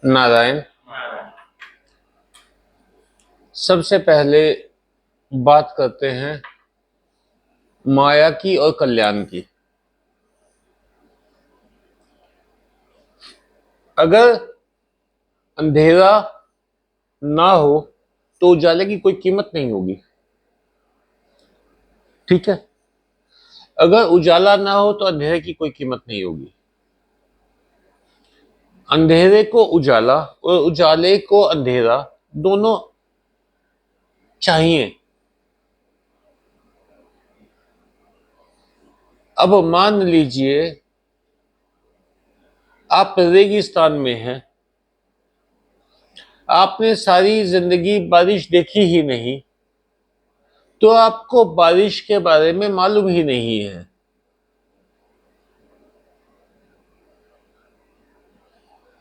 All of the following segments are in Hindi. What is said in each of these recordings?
नारायण। सबसे पहले बात करते हैं माया की और कल्याण की। अगर अंधेरा ना हो तो उजाले की कोई कीमत नहीं होगी। ठीक है। अगर उजाला ना हो तो अंधेरे की कोई कीमत नहीं होगी। अंधेरे को उजाला और उजाले को अंधेरा दोनों चाहिए। अब मान लीजिए आप रेगिस्तान में हैं, आपने सारी जिंदगी बारिश देखी ही नहीं, तो आपको बारिश के बारे में मालूम ही नहीं है।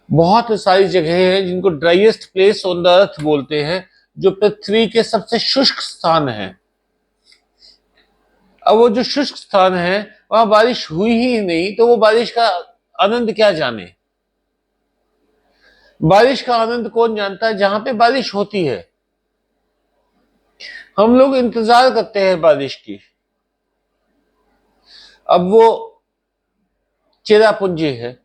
बहुत सारी जगह हैं जिनको driest place on the earth बोलते हैं, जो पृथ्वी के सबसे शुष्क स्थान है। अब वो जो शुष्क स्थान है वहां बारिश हुई ही नहीं, तो वो बारिश का आनंद क्या जाने। बारिश का आनंद कौन जानता है? जहां पे बारिश होती है। हम लोग इंतजार करते हैं बारिश की। अब वो चेरापूंजी है,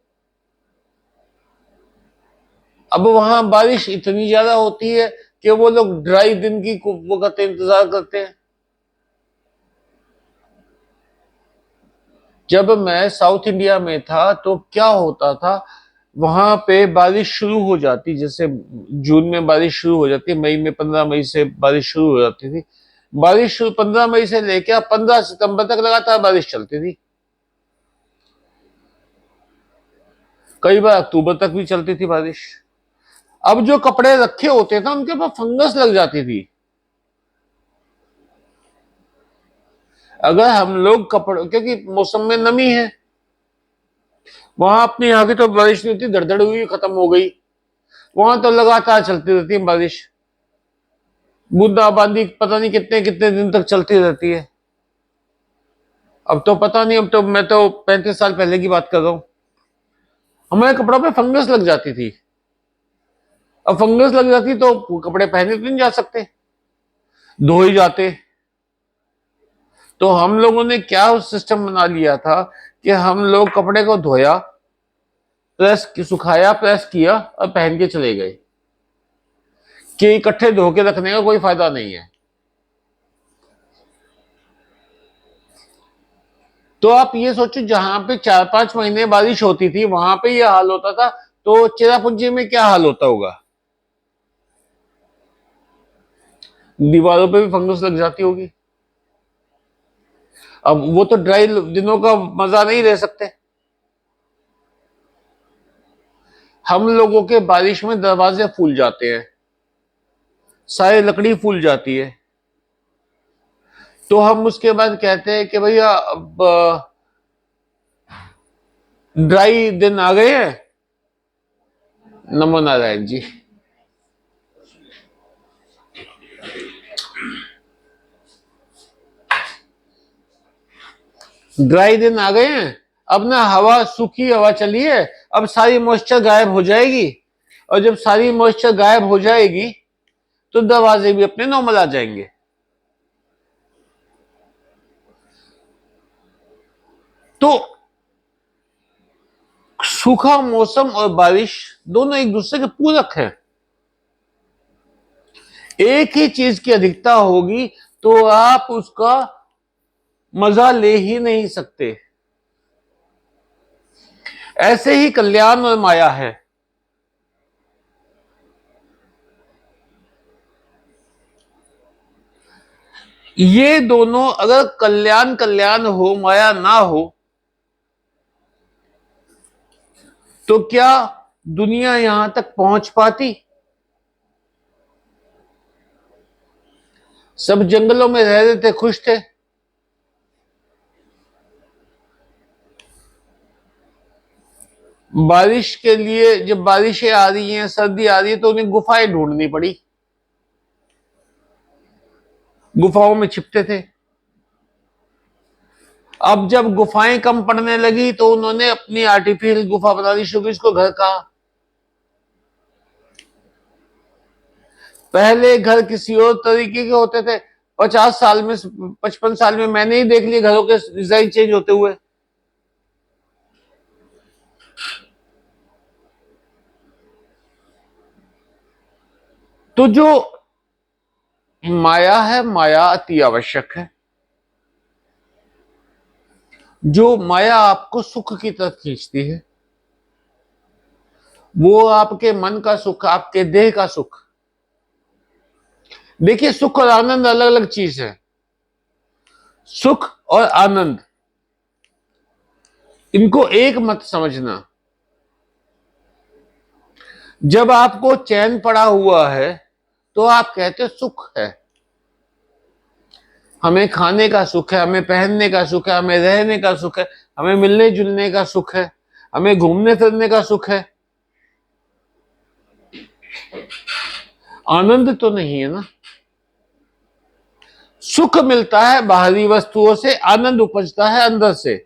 अब वहां बारिश इतनी ज्यादा होती है कि वो लोग ड्राई दिन की वो करते इंतजार करते हैं। जब मैं साउथ इंडिया में था तो क्या होता था, वहां पे बारिश शुरू हो जाती, जैसे जून में बारिश शुरू हो जाती, मई में 15 मई से बारिश शुरू हो जाती थी। बारिश 15 मई से लेकर 15 सितंबर तक लगातार बारिश चलती थी। कई बार अक्टूबर तक भी चलती थी बारिश। अब जो कपड़े रखे होते थे उनके ऊपर फंगस लग जाती थी। अगर हम लोग कपड़े, क्योंकि मौसम में नमी है, वहां अपने यहाँ की तो बारिश नहीं होती, दड़दड़ हुई खत्म हो गई। वहां तो लगातार चलती रहती है बारिश, बूंदाबांदी पता नहीं कितने कितने दिन तक चलती रहती है। अब तो पता नहीं, अब तो मैं तो 35 साल पहले की बात कर रहा हूं। हमारे कपड़ों पे फंगस लग जाती थी। अब फंगस लग जाती तो कपड़े पहने तो नहीं जा सकते, धो ही जाते। तो हम लोगों ने क्या उस सिस्टम बना लिया था कि हम लोग कपड़े को धोया, सुखाया, प्रेस किया और पहन के चले गए, कि इकट्ठे धो के रखने का कोई फायदा नहीं है। तो आप ये सोचो, जहां पे 4-5 महीने बारिश होती थी वहां पे ये हाल होता था, तो चेरापूंजी में क्या हाल होता होगा। दीवारों पे भी फंगस लग जाती होगी। अब वो तो ड्राई दिनों का मजा नहीं ले सकते। हम लोगों के बारिश में दरवाजे फूल जाते हैं, सारी लकड़ी फूल जाती है, तो हम उसके बाद कहते हैं कि भैया अब ड्राई दिन आ गए हैं। नमो नारायण जी। ड्राई दिन आ गए हैं, अब ना हवा, सूखी हवा चली है, अब सारी मॉइस्चर गायब हो जाएगी, और जब सारी मॉइस्चर गायब हो जाएगी तो दरवाजे भी अपने नॉर्मल आ जाएंगे। तो सूखा मौसम और बारिश दोनों एक दूसरे के पूरक हैं। एक ही चीज की अधिकता होगी तो आप उसका मजा ले ही नहीं सकते। ऐसे ही कल्याण और माया है। ये दोनों, अगर कल्याण कल्याण हो, माया ना हो, तो क्या दुनिया यहां तक पहुंच पाती? सब जंगलों में रह रहे थे, खुश थे। बारिश के लिए जब बारिशें आ रही हैं, सर्दी आ रही है, तो उन्हें गुफाएं ढूंढनी पड़ी, गुफाओं में छिपते थे। अब जब गुफाएं कम पड़ने लगी तो उन्होंने अपनी आर्टिफिशियल गुफा बनानी शुरू की, इसको घर कहा। पहले घर किसी और तरीके के होते थे, 50 साल में 55 साल में मैंने ही देख लिया घरों के डिजाइन चेंज होते हुए। तो जो माया है, माया अति आवश्यक है। जो माया आपको सुख की तरफ खींचती है, वो आपके मन का सुख, आपके देह का सुख। देखिए, सुख और आनंद अलग अलग चीज है। सुख और आनंद, इनको एक मत समझना। जब आपको चैन पड़ा हुआ है तो आप कहते सुख है। हमें खाने का सुख है, हमें पहनने का सुख है, हमें रहने का सुख है, हमें मिलने जुलने का सुख है, हमें घूमने फिरने का सुख है। आनंद तो नहीं है ना। सुख मिलता है बाहरी वस्तुओं से, आनंद उपजता है अंदर से।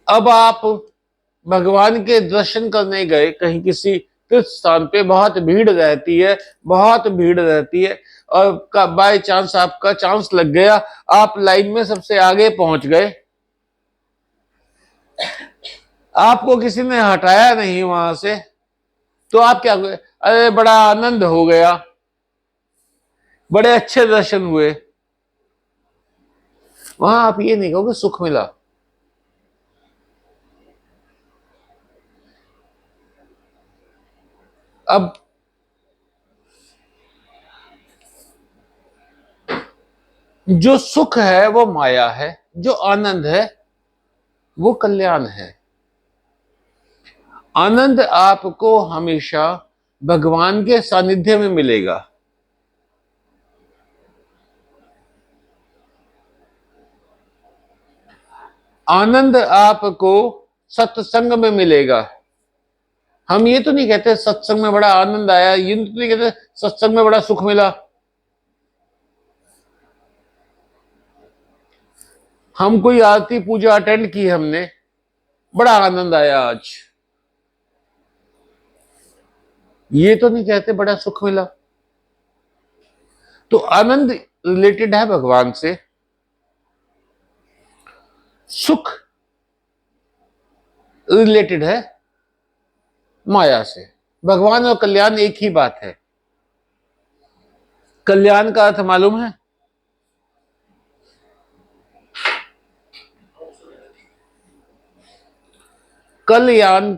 अब आप भगवान के दर्शन करने गए कहीं किसी तीर्थ स्थान पे, बहुत भीड़ रहती है, बहुत भीड़ रहती है, और बाय चांस आपका चांस लग गया, आप लाइन में सबसे आगे पहुंच गए, आपको किसी ने हटाया नहीं वहां से, तो आप क्या हुए? अरे बड़ा आनंद हो गया, बड़े अच्छे दर्शन हुए। वहां आप ये नहीं कहोगे सुख मिला। अब जो सुख है वो माया है, जो आनंद है वो कल्याण है। आनंद आपको हमेशा भगवान के सानिध्य में मिलेगा। आनंद आपको सत्संग में मिलेगा। हम ये तो नहीं कहते सत्संग में बड़ा आनंद आया, ये तो नहीं कहते सत्संग में बड़ा सुख मिला। हम कोई आरती पूजा अटेंड की हमने, बड़ा आनंद आया आज, ये तो नहीं कहते बड़ा सुख मिला। तो आनंद रिलेटेड है भगवान से, सुख रिलेटेड है माया से। भगवान और कल्याण एक ही बात है। कल्याण का अर्थ मालूम है? कल्याण,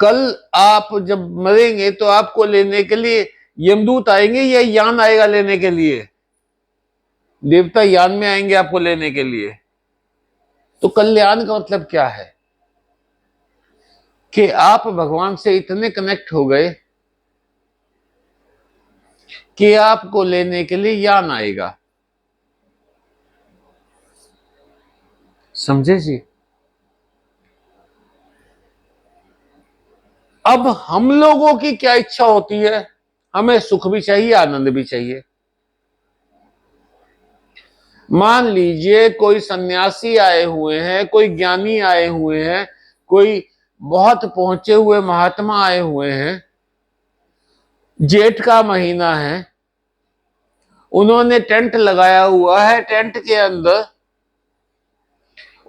कल आप जब मरेंगे तो आपको लेने के लिए यमदूत आएंगे या यान आएगा लेने के लिए? देवता यान में आएंगे आपको लेने के लिए। तो कल्याण का मतलब क्या है? कि आप भगवान से इतने कनेक्ट हो गए कि आपको लेने के लिए यान आएगा। समझे जी? अब हम लोगों की क्या इच्छा होती है? हमें सुख भी चाहिए, आनंद भी चाहिए। मान लीजिए कोई सन्यासी आए हुए हैं, कोई ज्ञानी आए हुए हैं, कोई बहुत पहुंचे हुए महात्मा आए हुए हैं, जेठ का महीना है, उन्होंने टेंट लगाया हुआ है, टेंट के अंदर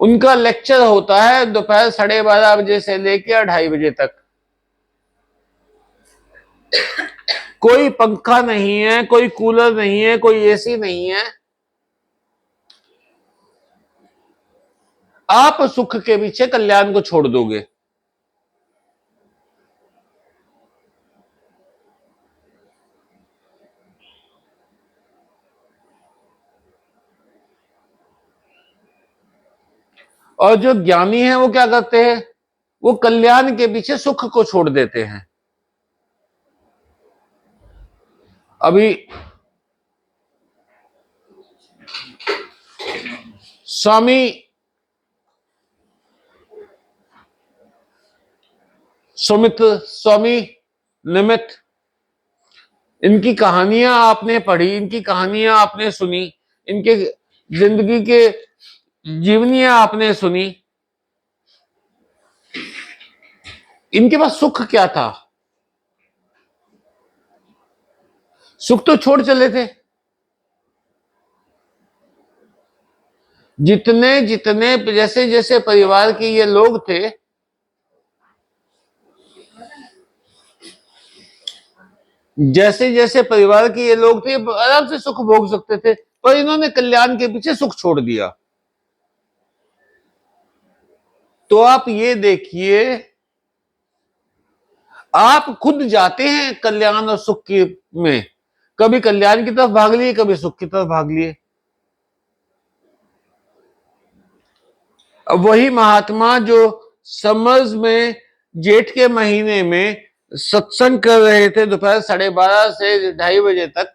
उनका लेक्चर होता है दोपहर 12:30 बजे से लेकर 2:30 बजे तक। कोई पंखा नहीं है, कोई कूलर नहीं है, कोई एसी नहीं है। आप सुख के पीछे कल्याण को छोड़ दोगे। और जो ज्ञानी है वो क्या करते हैं? वो कल्याण के पीछे सुख को छोड़ देते हैं। अभी स्वामी सुमित्र, स्वामी निमित्त, इनकी कहानियां आपने पढ़ी, इनकी कहानियां आपने सुनी, इनके जिंदगी के जीवनियां आपने सुनी, इनके पास सुख क्या था? सुख तो छोड़ चले थे। जितने जितने जैसे जैसे परिवार के ये लोग थे, जैसे जैसे परिवार के ये लोग थे, आराम से सुख भोग सकते थे, पर इन्होंने कल्याण के पीछे सुख छोड़ दिया। तो आप ये देखिए, आप खुद जाते हैं कल्याण और सुख की में, कभी कल्याण की तरफ भाग लिए, कभी सुख की तरफ भाग लिए। अब वही महात्मा जो समर्स में जेठ के महीने में सत्संग कर रहे थे दोपहर 12:30 से 2:30 बजे तक,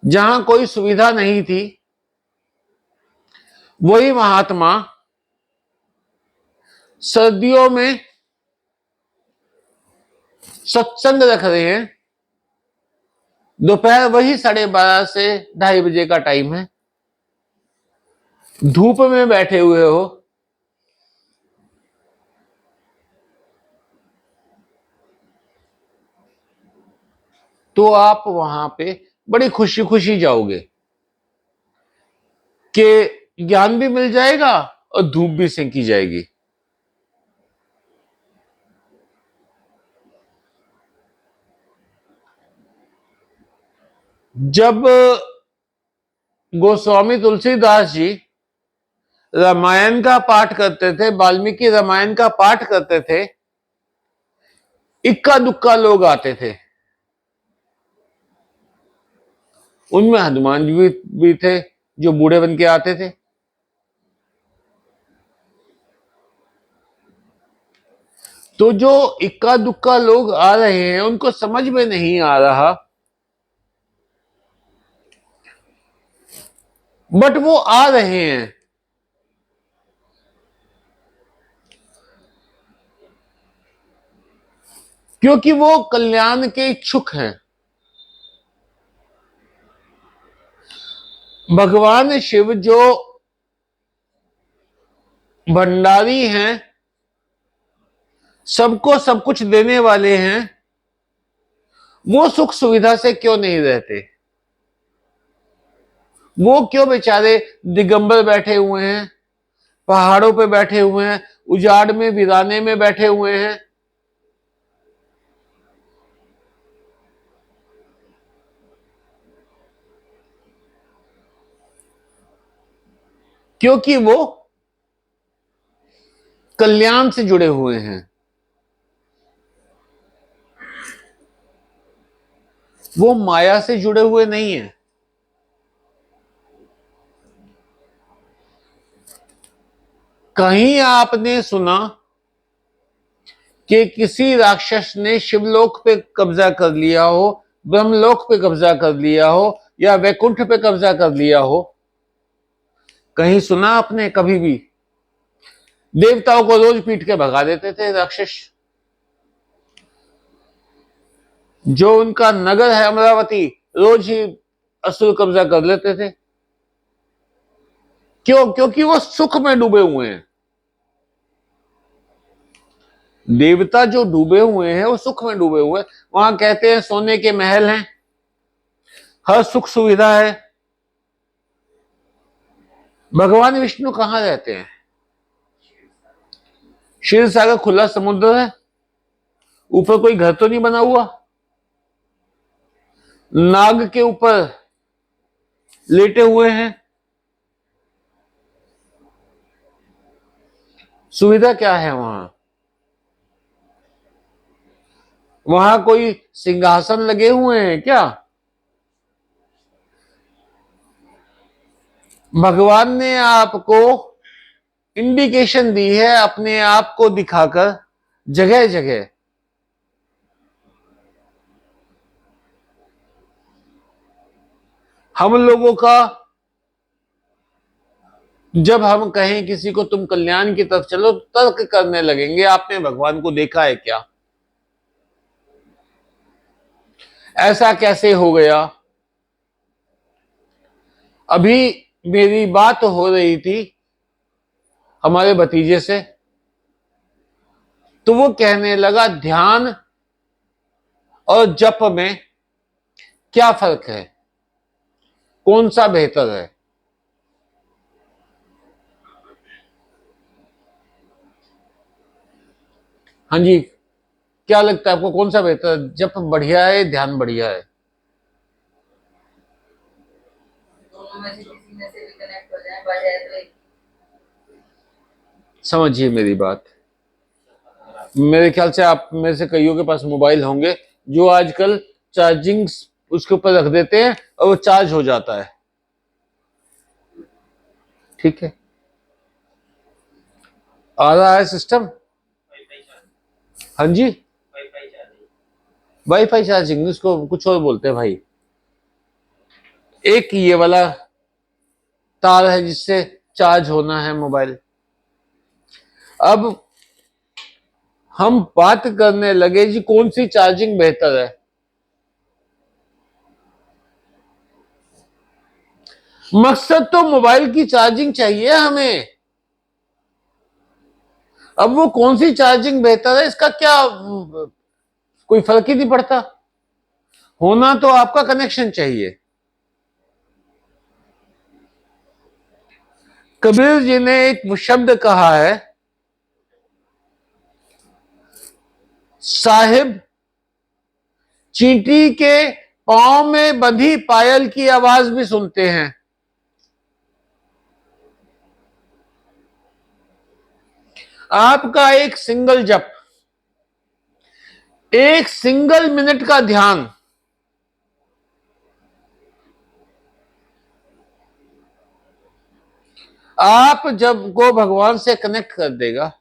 जहां कोई सुविधा नहीं थी, वही महात्मा सर्दियों में सत्संग रख रहे हैं। दोपहर वही 12:30 से 2:30 बजे का टाइम है, धूप में बैठे हुए हो, तो आप वहां पे बड़ी खुशी खुशी जाओगे कि ज्ञान भी मिल जाएगा और धूप भी सेंकी जाएगी। जब गोस्वामी तुलसीदास जी रामायण का पाठ करते थे, वाल्मीकि रामायण का पाठ करते थे, इक्का दुक्का लोग आते थे। उनमें हनुमान जी भी थे, जो बूढ़े बन के आते थे। तो जो इक्का दुक्का लोग आ रहे हैं, उनको समझ में नहीं आ रहा, बट वो आ रहे हैं। क्योंकि वो कल्याण के इच्छुक हैं। भगवान शिव जो भंडारी हैं, सबको सब कुछ देने वाले हैं, वो सुख सुविधा से क्यों नहीं रहते? वो क्यों बेचारे दिगंबर बैठे हुए हैं, पहाड़ों पे बैठे हुए हैं, उजाड़ में वीराने में बैठे हुए हैं? क्योंकि वो कल्याण से जुड़े हुए हैं, वो माया से जुड़े हुए नहीं हैं। कहीं आपने सुना कि किसी राक्षस ने शिवलोक पे कब्जा कर लिया हो, ब्रह्मलोक पे कब्जा कर लिया हो, या वैकुंठ पे कब्जा कर लिया हो? कहीं सुना आपने कभी भी? देवताओं को रोज पीट के भगा देते थे राक्षस। जो उनका नगर है अमरावती, रोज ही असुर कब्जा कर लेते थे। क्यों? क्योंकि वो सुख में डूबे हुए हैं। देवता जो डूबे हुए हैं, वो सुख में डूबे हुए हैं। वहां कहते हैं सोने के महल हैं, हर सुख सुविधा है। भगवान विष्णु कहां रहते हैं? क्षीर सागर खुला समुद्र है, ऊपर कोई घर तो नहीं बना हुआ। नाग के ऊपर लेटे हुए हैं। सुविधा क्या है वहां? वहां कोई सिंहासन लगे हुए हैं क्या? भगवान ने आपको इंडिकेशन दी है अपने आप को दिखाकर जगह जगह। हम लोगों का, जब हम कहें किसी को तुम कल्याण की तरफ चलो, तो तर्क करने लगेंगे, आपने भगवान को देखा है क्या? ऐसा कैसे हो गया? अभी मेरी बात हो रही थी हमारे भतीजे से, तो वो कहने लगा ध्यान और जप में क्या फर्क है, कौन सा बेहतर है। हाँ जी, क्या लगता है आपको कौन सा बेहतर है, जप बढ़िया है ध्यान बढ़िया है? दोनों में से किसी में से भी कनेक्ट हो जाए बढ़ जाए तो एक। समझिए मेरी बात। मेरे ख्याल से आप में से कईयों के पास मोबाइल होंगे जो आजकल चार्जिंग उसके ऊपर रख देते हैं और वो चार्ज हो जाता है। ठीक है, आ रहा है सिस्टम। हाँ जी, वाईफाई चार्जिंग, इसको कुछ और बोलते हैं भाई। एक ये वाला तार है जिससे चार्ज होना है मोबाइल। अब हम बात करने लगे जी कौन सी चार्जिंग बेहतर है। मकसद तो मोबाइल की चार्जिंग चाहिए हमें। अब वो कौन सी चार्जिंग बेहतर है इसका क्या कोई फर्क ही नहीं पड़ता। होना तो आपका कनेक्शन चाहिए। कबीर जी ने एक शब्द कहा है, साहिब चींटी के पांव में बंधी पायल की आवाज भी सुनते हैं। आपका एक सिंगल जप, एक सिंगल मिनट का ध्यान आप जब को भगवान से कनेक्ट कर देगा।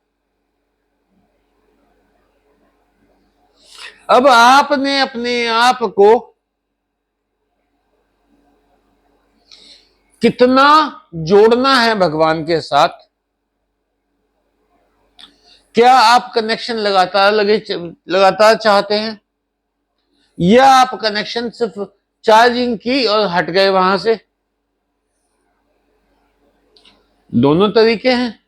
अब आपने अपने आप को कितना जोड़ना है भगवान के साथ। क्या आप कनेक्शन लगातार चाहते हैं, या आप कनेक्शन सिर्फ चार्जिंग की और हट गए वहां से? दोनों तरीके हैं।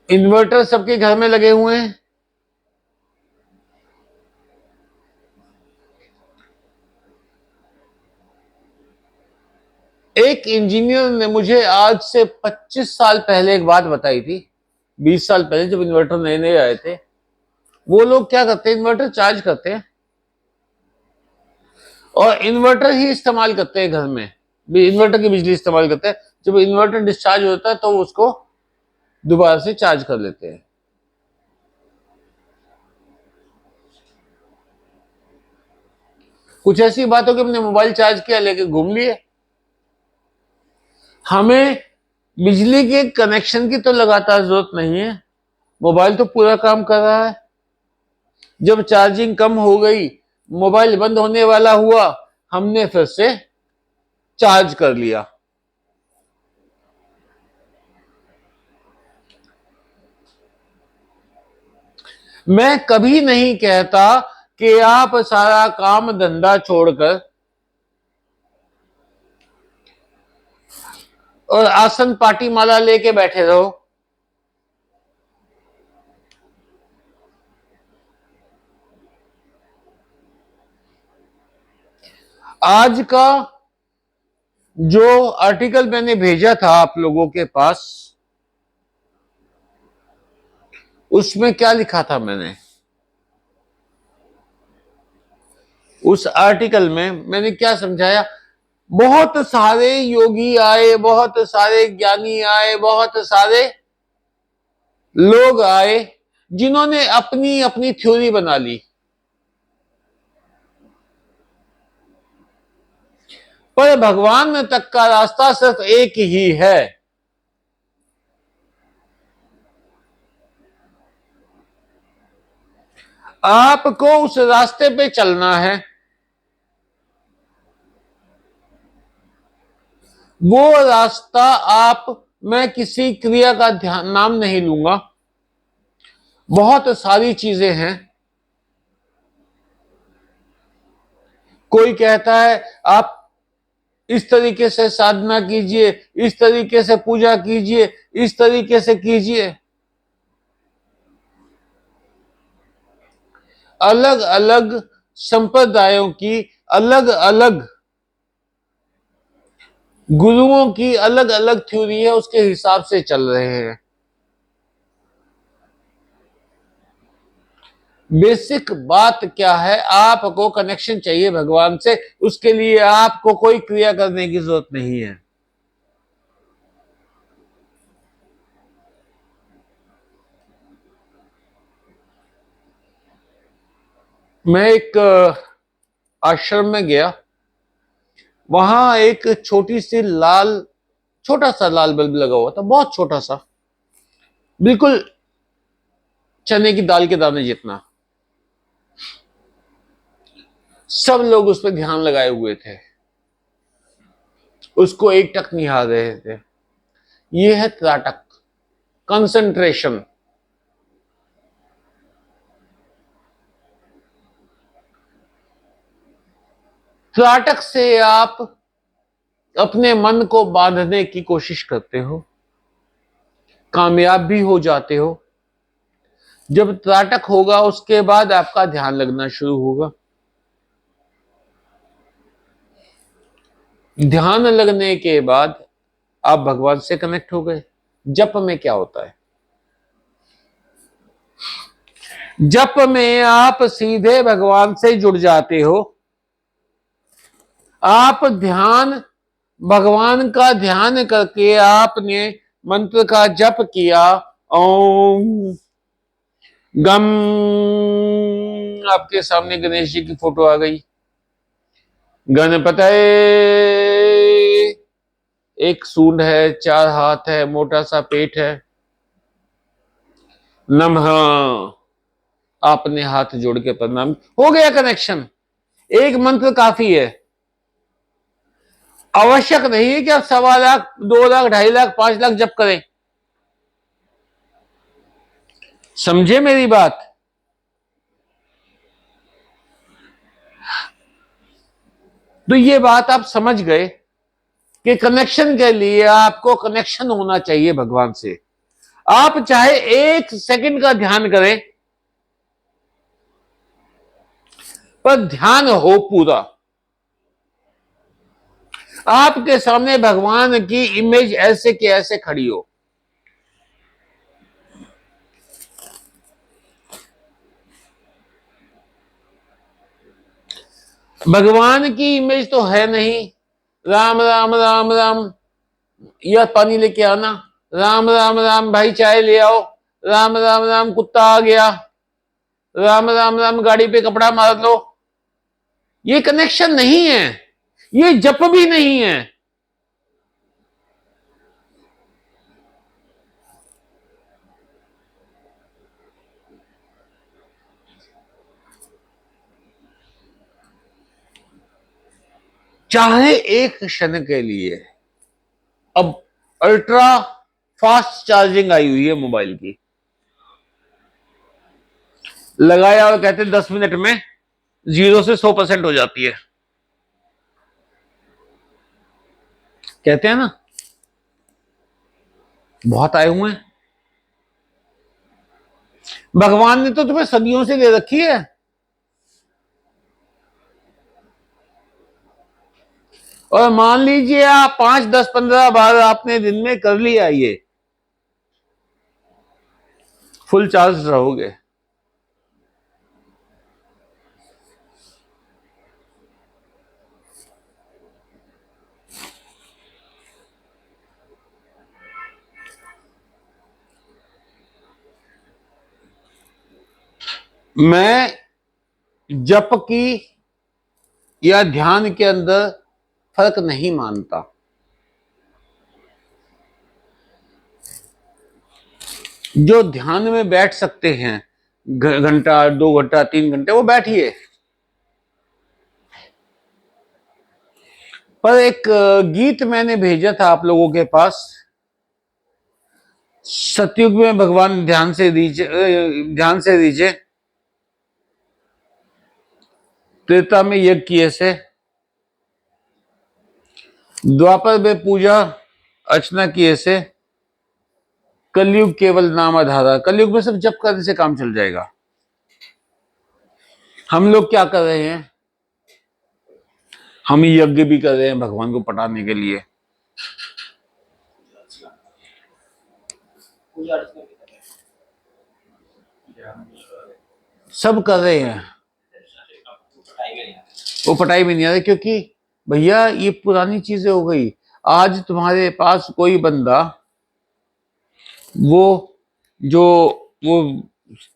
इन्वर्टर सबके घर में लगे हुए हैं। एक इंजीनियर ने मुझे आज से 25 साल पहले एक बात बताई थी। 20 साल पहले जब इन्वर्टर नए नए आए थे, वो लोग क्या करते हैं, इन्वर्टर चार्ज करते हैं और इन्वर्टर ही इस्तेमाल करते हैं घर में, भी इन्वर्टर की बिजली इस्तेमाल करते हैं। जब इन्वर्टर डिस्चार्ज होता है तो उसको दोबारा से चार्ज कर लेते हैं। कुछ ऐसी बात हो कि हमने मोबाइल चार्ज किया लेके घूम लिए। हमें बिजली के कनेक्शन की तो लगातार जरूरत नहीं है, मोबाइल तो पूरा काम कर रहा है। जब चार्जिंग कम हो गई, मोबाइल बंद होने वाला हुआ, हमने फिर से चार्ज कर लिया। मैं कभी नहीं कहता कि आप सारा काम धंधा छोड़कर और आसन पाटी माला लेके बैठे रहो। आज का जो आर्टिकल मैंने भेजा था आप लोगों के पास, उसमें क्या लिखा था मैंने? उस आर्टिकल में मैंने क्या समझाया? बहुत सारे योगी आए, बहुत सारे ज्ञानी आए, बहुत सारे लोग आए जिन्होंने अपनी अपनी थ्योरी बना ली, पर भगवान तक का रास्ता सिर्फ एक ही है। आपको उस रास्ते पे चलना है। वो रास्ता आप, मैं किसी क्रिया का ध्यान नाम नहीं लूंगा, बहुत सारी चीजें हैं। कोई कहता है आप इस तरीके से साधना कीजिए, इस तरीके से पूजा कीजिए, इस तरीके से कीजिए। अलग अलग संप्रदायों की, अलग अलग गुरुओं की अलग अलग थ्योरी है, उसके हिसाब से चल रहे हैं। बेसिक बात क्या है, आपको कनेक्शन चाहिए भगवान से, उसके लिए आपको कोई क्रिया करने की जरूरत नहीं है। मैं एक आश्रम में गया, वहां एक छोटी सी लाल, छोटा सा लाल बल्ब लगा हुआ था, बहुत छोटा सा, बिल्कुल चने की दाल के दाने जितना। सब लोग उस पर ध्यान लगाए हुए थे, उसको एक टक निहार रहे थे। ये है त्राटक, कंसंट्रेशन। त्राटक से आप अपने मन को बांधने की कोशिश करते हो, कामयाब भी हो जाते हो। जब त्राटक होगा उसके बाद आपका ध्यान लगना शुरू होगा। ध्यान लगने के बाद आप भगवान से कनेक्ट हो गए। जप में क्या होता है, जप में आप सीधे भगवान से जुड़ जाते हो। आप ध्यान, भगवान का ध्यान करके आपने मंत्र का जप किया, ओम गम, आपके सामने गणेश जी की फोटो आ गई। गणपतये, एक सूंड है, चार हाथ है, मोटा सा पेट है। नमः, आपने हाथ जोड़ के प्रणाम, हो गया कनेक्शन। एक मंत्र काफी है। आवश्यक नहीं है कि आप 1.25 लाख, 2 लाख, 2.5 लाख, 5 लाख जप करें। समझे मेरी बात? तो ये बात आप समझ गए कि कनेक्शन के लिए आपको कनेक्शन होना चाहिए भगवान से। आप चाहे 1 सेकंड का ध्यान करें, पर ध्यान हो पूरा। आपके सामने भगवान की इमेज ऐसे के ऐसे खड़ी हो। भगवान की इमेज तो है नहीं। राम राम राम राम, यह पानी लेके आना, राम राम राम भाई चाय ले आओ, राम राम राम कुत्ता आ गया, राम राम राम गाड़ी पे कपड़ा मार लो। ये कनेक्शन नहीं है, ये जप भी नहीं है। चाहे एक क्षण के लिए, अब अल्ट्रा फास्ट चार्जिंग आई हुई है मोबाइल की, लगाया और कहते हैं 10 मिनट में 0 से 100% हो जाती है, कहते हैं ना, बहुत आए हुए हैं। भगवान ने तो तुम्हें सदियों से दे रखी है। और मान लीजिए आप 5, 10, 15 बार आपने दिन में कर लिया, ये फुल चार्ज रहोगे। मैं जप की या ध्यान के अंदर फर्क नहीं मानता। जो ध्यान में बैठ सकते हैं घंटा, 2 घंटा, 3 घंटे, वो बैठिए। पर एक गीत मैंने भेजा था आप लोगों के पास, सतयुग में भगवान ध्यान से दीजिए, ध्यान से दीजिए। त्रेता में यज्ञ किए से, द्वापर में पूजा अर्चना किए से, कलयुग केवल नाम आधारा। कलयुग में सिर्फ जप करने से काम चल जाएगा। हम लोग क्या कर रहे हैं? हम यज्ञ भी कर रहे हैं भगवान को पटाने के लिए। सब कर रहे हैं, वो पटाई भी नहीं आ रही, क्योंकि भैया ये पुरानी चीजें हो गई। आज तुम्हारे पास कोई बंदा वो जो वो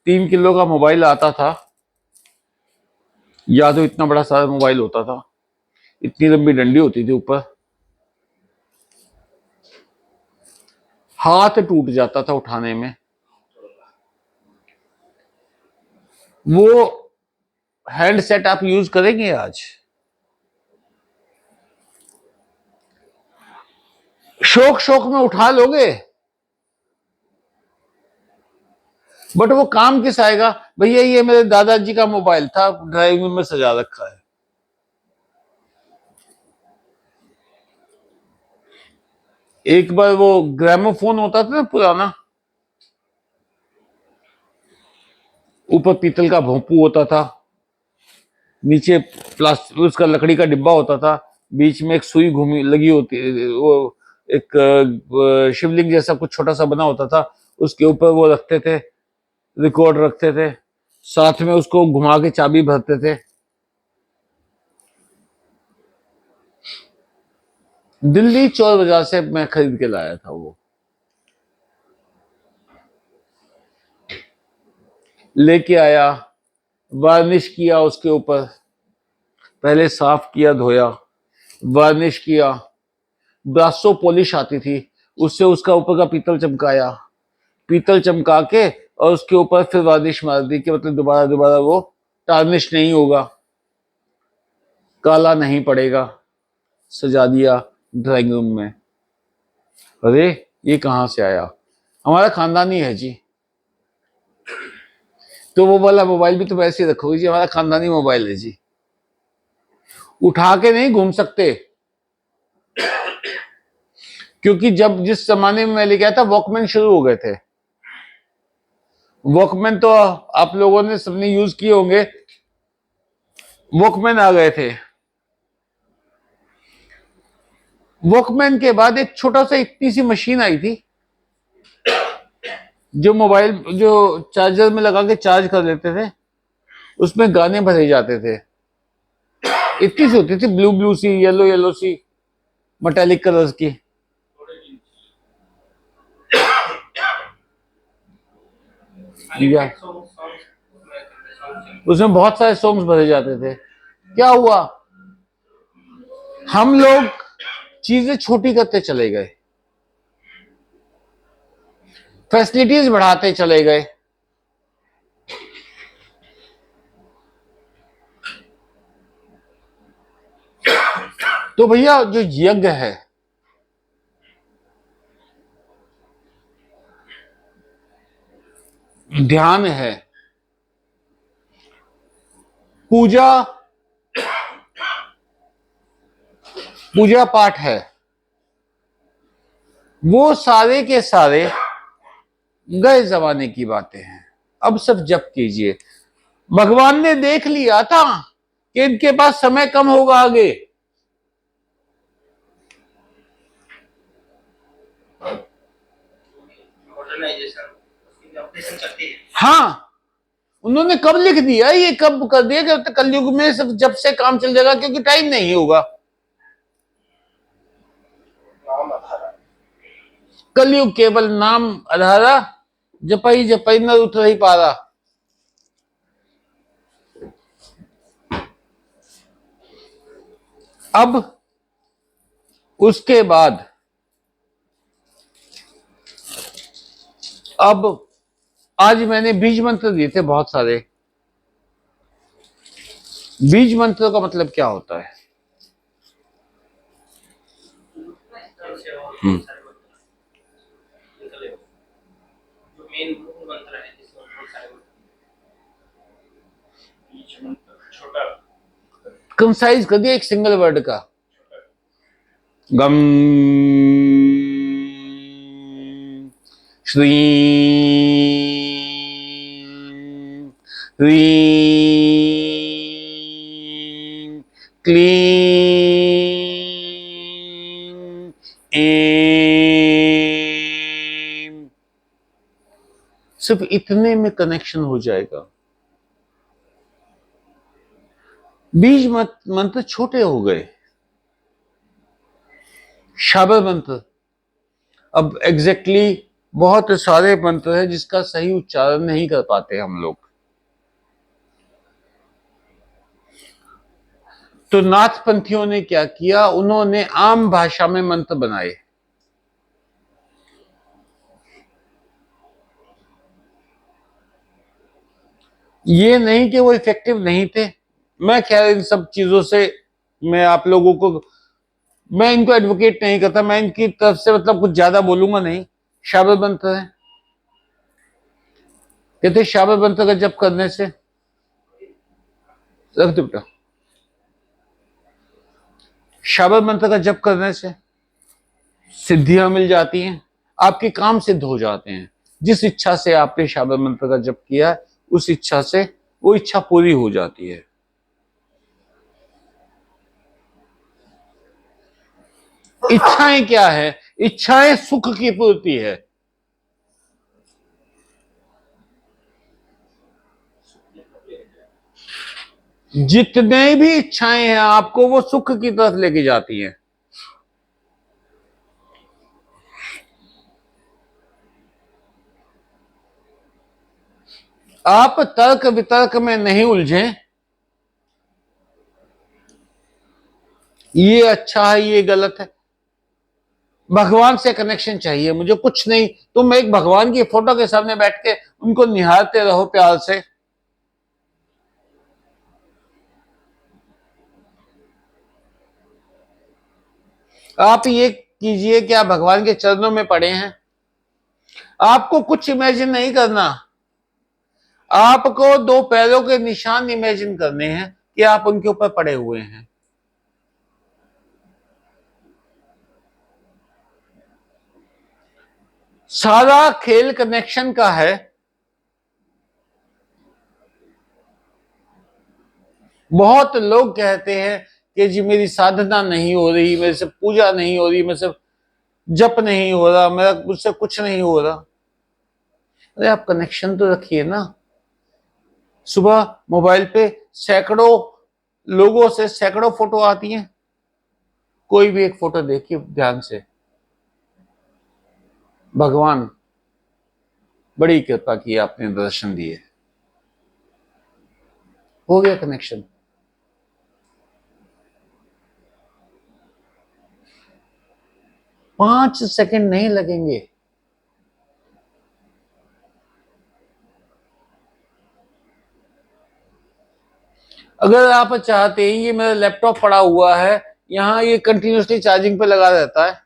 3 किलो का मोबाइल आता था, या तो इतना बड़ा सारा मोबाइल होता था, इतनी लंबी डंडी होती थी ऊपर, हाथ टूट जाता था उठाने में। वो हैंडसेट आप यूज करेंगे आज? शौक शौक में उठा लोगे, बट वो काम किस आएगा? भैया ये मेरे दादाजी का मोबाइल था, ड्राइंग रूम में सजा रखा है। एक बार वो ग्रामोफोन होता था ना पुराना, ऊपर पीतल का भोंपू होता था, नीचे प्लास्टिक उसका लकड़ी का डिब्बा होता था, बीच में एक सुई घूमी लगी होती, वो एक शिवलिंग जैसा कुछ छोटा सा बना होता था, उसके ऊपर वो रखते थे, रिकॉर्ड रखते थे, साथ में उसको घुमा के चाबी भरते थे। दिल्ली चोर बाजार से मैं खरीद के लाया था वो। लेके आया, वार्निश किया उसके ऊपर, पहले साफ किया धोया, वार्निश किया, ब्रासो पॉलिश आती थी, उससे उसका ऊपर का पीतल चमकाया, पीतल चमका के और उसके ऊपर फिर वार्निश मार दी कि मतलब दोबारा दोबारा वो टार्निश नहीं होगा, काला नहीं पड़ेगा। सजा दिया ड्राइंग रूम में। अरे ये कहाँ से आया? हमारा खानदानी है जी। तो वो वाला मोबाइल भी तो वैसे ही रखोगे जी, हमारा खानदानी मोबाइल है जी, उठा के नहीं घूम सकते। क्योंकि जब जिस जमाने में मैं लेके आया था वॉकमैन शुरू हो गए थे। वॉकमैन तो आप लोगों ने सबने यूज किए होंगे, वॉकमैन आ गए थे। वॉकमैन के बाद एक छोटा सा इतनी सी मशीन आई थी, जो मोबाइल जो चार्जर में लगा के चार्ज कर लेते थे, उसमें गाने भरे जाते थे। इतनी सी होती थी, ब्लू ब्लू सी, येलो येलो सी, मेटालिक कलर्स की। या उसमें बहुत सारे सॉन्ग्स भरे जाते थे। क्या हुआ? हम लोग चीजें छोटी करते चले गए, फैसिलिटीज बढ़ाते चले गए। तो भैया जो यज्ञ है, ध्यान है, पूजा पूजा पाठ है, वो सारे के सारे गए जमाने की बातें हैं। अब सब जप कीजिए। भगवान ने देख लिया था कि इनके पास समय कम होगा आगे। हाँ, उन्होंने कब लिख दिया, ये कब कर दिया कि कलयुग में सिर्फ जब से काम चल जाएगा, क्योंकि टाइम नहीं होगा। कलयुग केवल नाम आधारा, जपई जपई न उतर ही पारा। अब उसके बाद अब आज मैंने बीज मंत्र दिए थे बहुत सारे। बीज मंत्र का मतलब क्या होता है? हम्म। छोटा कंसाइज कर दिया एक सिंगल वर्ड का। गम श्री ह्रीं क्लीं ऐं। सिर्फ इतने में कनेक्शन हो जाएगा। बीज मंत्र छोटे हो गए, शाबर मंत्र अब एग्जैक्टली बहुत सारे मंत्र है जिसका सही उच्चारण नहीं कर पाते हम लोग। तो नाथपंथियों ने क्या किया, उन्होंने आम भाषा में मंत्र बनाए। ये नहीं कि वो इफेक्टिव नहीं थे। मैं खैर इन सब चीजों से मैं आप लोगों को, मैं इनको एडवोकेट नहीं करता, मैं इनकी तरफ से मतलब कुछ ज्यादा बोलूंगा नहीं। शाबर मंत्र है, कहते शाबर मंत्र का जप करने से, रख दो बेटा, शाबर मंत्र का जप करने से सिद्धियां मिल जाती हैं, आपके काम सिद्ध हो जाते हैं। जिस इच्छा से आपने शाबर मंत्र का जप किया उस इच्छा से वो इच्छा पूरी हो जाती है। इच्छाएं क्या है? इच्छाएं सुख की पूर्ति है। जितने भी इच्छाएं हैं आपको वो सुख की तरफ लेके जाती हैं। आप तर्क वितर्क में नहीं उलझें, ये अच्छा है ये गलत है। भगवान से कनेक्शन चाहिए मुझे, कुछ नहीं। तुम एक भगवान की फोटो के सामने बैठ के उनको निहारते रहो प्यार से। आप ये कीजिए कि आप भगवान के चरणों में पड़े हैं। आपको कुछ इमेजिन नहीं करना, आपको दो पैरों के निशान इमेजिन करने हैं कि आप उनके ऊपर पड़े हुए हैं। सारा खेल कनेक्शन का है। बहुत लोग कहते हैं कि जी मेरी साधना नहीं हो रही, मेरे से पूजा नहीं हो रही, मेरे से जप नहीं हो रहा, मेरा मुझसे कुछ नहीं हो रहा। अरे आप कनेक्शन तो रखिए ना। सुबह मोबाइल पे सैकड़ों लोगों से सैकड़ों फोटो आती हैं, कोई भी एक फोटो देखिए ध्यान से। भगवान बड़ी कृपा की, आपने दर्शन दिए, हो गया कनेक्शन। पांच सेकंड नहीं लगेंगे। अगर आप चाहते हैं, ये मेरा लैपटॉप पड़ा हुआ है यहां, ये कंटिन्यूसली चार्जिंग पे लगा रहता है।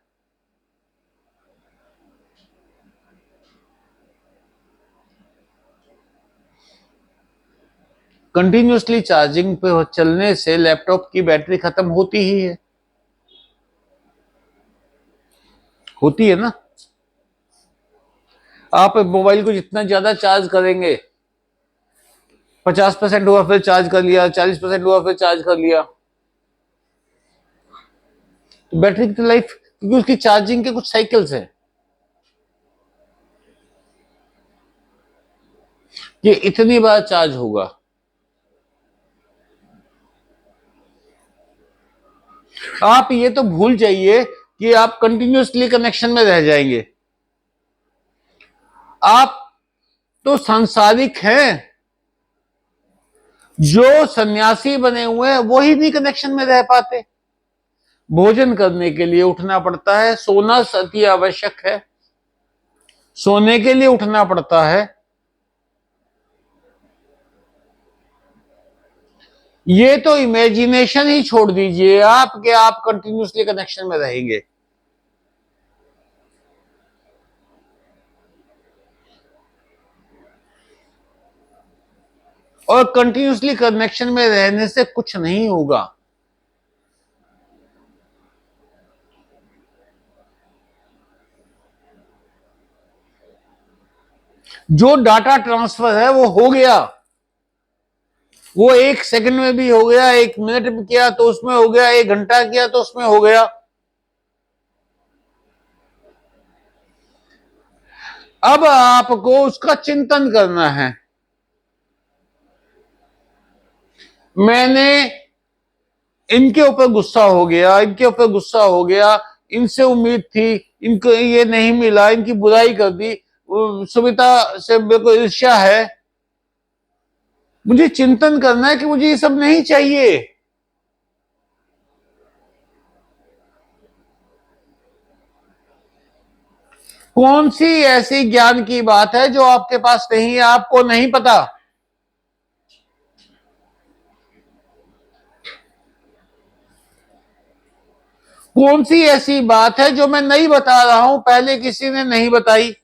कंटिन्यूसली चार्जिंग पे चलने से लैपटॉप की बैटरी खत्म होती ही है, होती है ना। आप मोबाइल को जितना ज्यादा चार्ज करेंगे, 50% हुआ फिर चार्ज कर लिया, 40% हुआ फिर चार्ज कर लिया, तो बैटरी की लाइफ, क्योंकि उसकी चार्जिंग के कुछ साइकिल्स हैं, ये इतनी बार चार्ज होगा। आप ये तो भूल जाइए कि आप कंटिन्यूसली कनेक्शन में रह जाएंगे। आप तो सांसारिक हैं, जो सन्यासी बने हुए हैं वो ही नहीं कनेक्शन में रह पाते। भोजन करने के लिए उठना पड़ता है, सोना अति आवश्यक है, सोने के लिए उठना पड़ता है। ये तो इमेजिनेशन ही छोड़ दीजिए आप कि आप कंटिन्यूसली कनेक्शन में रहेंगे। और कंटिन्यूसली कनेक्शन में रहने से कुछ नहीं होगा। जो डाटा ट्रांसफर है वो हो गया, वो 1 सेकंड में भी हो गया, 1 मिनट में किया तो उसमें हो गया, 1 घंटा किया तो उसमें हो गया। अब आपको उसका चिंतन करना है। मैंने इनके ऊपर गुस्सा हो गया, इनके ऊपर गुस्सा हो गया, इनसे उम्मीद थी, इनको ये नहीं मिला, इनकी बुराई कर दी, सुमिता से मेरे को ईर्ष्या है। मुझे चिंतन करना है कि मुझे ये सब नहीं चाहिए। कौन सी ऐसी ज्ञान की बात है जो आपके पास नहीं है, आपको नहीं पता? कौन सी ऐसी बात है जो मैं नहीं बता रहा हूं, पहले किसी ने नहीं बताई?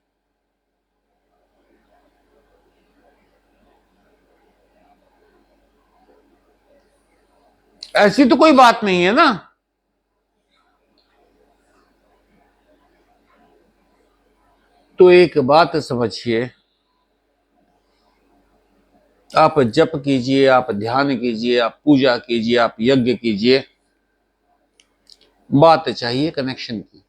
ऐसी तो कोई बात नहीं है ना। तो एक बात समझिए, आप जप कीजिए, आप ध्यान कीजिए, आप पूजा कीजिए, आप यज्ञ कीजिए, बात चाहिए कनेक्शन की।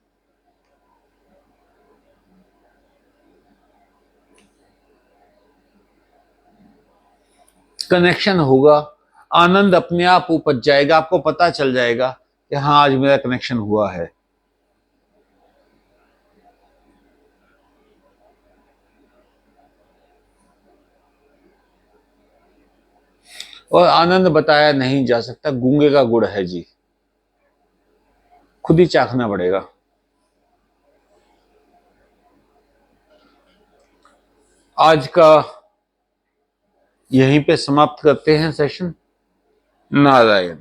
कनेक्शन होगा, आनंद अपने आप उपज जाएगा, आपको पता चल जाएगा कि हाँ आज मेरा कनेक्शन हुआ है। और आनंद बताया नहीं जा सकता, गूंगे का गुड़ है जी, खुद ही चाखना पड़ेगा। आज का यहीं पे समाप्त करते हैं सेशन। नारायण।